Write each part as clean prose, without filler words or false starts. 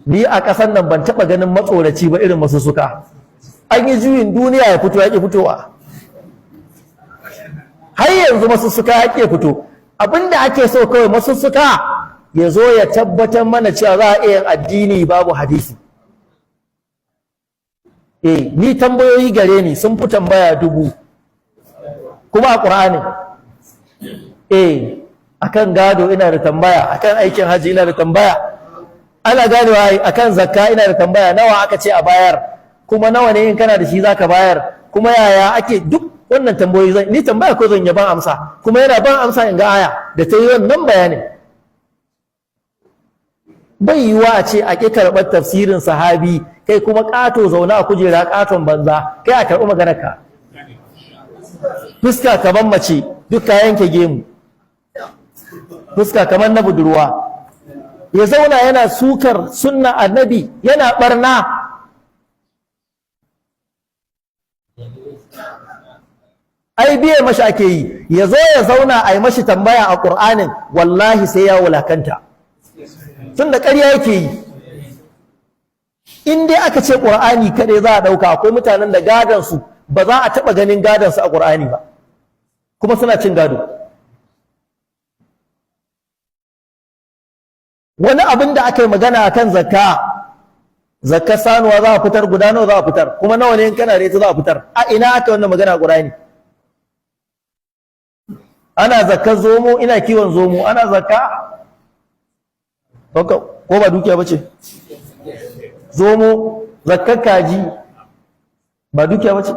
ni a ƙasar nan ban taɓa ganin matsoraci ba irin masussuka. An yi juyin duniya ya fito ya ƙi fitowa, har yanzu masussuka ya ƙi fito. Abinda ake so kawai masussuka ya zo ya tabbatar mana cewa za a iya addini babu hadisi. Ni tambayoyi gare ni sun fi tambaya 1000 kuma a ƙur'ani. Akan gado ina da tambaya, akan aikin haji ina da tambaya, ana ganewa ai, akan zakka ina da tambaya, nawa aka ce a bayar, kuma nawa ne in kana da shi zaka bayar, kuma yaya ake, duk wannan tambayoyi zan ni tambaya ko zan yi ban amsa, kuma yana ban amsa in ga aya da ta yi wannan bayanin. Bai yiwuwa a ce a ƙi karɓar tafsirin sahabi kai kuma ƙato zaune a kujera ƙaton banza kai a karɓi maganarka. Fuska kamar mace duk ka yanke gemu, fuska kamar na budurwa, ya zauna yana sukar sunna annabi yana ɓarna. Ai biye mashi ake yi, ya zo ya zauna a yi mashi tambaya a ƙur'anin, wallahi sai ya wulakanta, tun da ƙarya yake yi. In dai aka ce ƙur'ani kaɗai za a ɗauka, akwai mutanen da gadansu ba za a taɓa ganin gadansu a ƙur'ani ba, kuma suna cin gado. Wani abin da aka yi magana a kan zakka sanuwa za a fitar, guda nawa za a fitar, kuma nawa ne in kana da ita za a fitar. A ina aka wannan magana a ƙur'ani? Ana zakkar zomo, ina kiwon zomo, ana zakka ko ba dukiya ba ce? Zomo, zakkar kaji ba dukiya ba ce?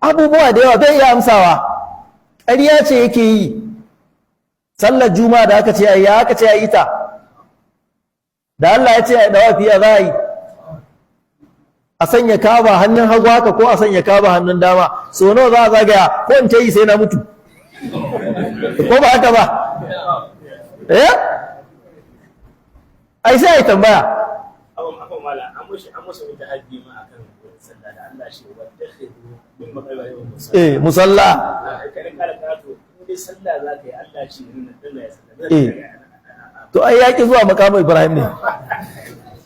Abubuwa da yawa bai iya amsawa, ƙarya ce yake yi. Sallar juma'a da aka ce ya aka ce ya yi ta, da Allah ya ce ya dawafi ya za a yi, a sanya kaba hannun hagu haka ko a sanya kaba hannun dama, so nawa za a zagaya, ko in ta yi sai na mutu ko ba haka ba? Ai sai a yi tambaya. Musalla. To ai yaƙi zuwa makamu Ibrahim ne,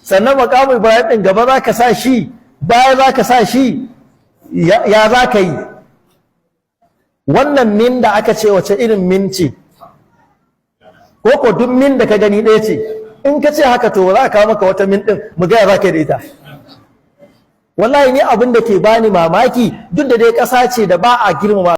sannan makamu Ibrahim ɗin gaba za ka sa shi, baya za ka sa shi, ya za ka yi? Wannan min da aka ce wace irin min ce, ko duk min da ka gani ɗaya ce? In ka ce haka to za a kawo maka wata min ɗin mu gaya za ka yi da ita. Wallahi ni abin da ke bani mamaki, duk da dai ƙasa ce da ba a girmama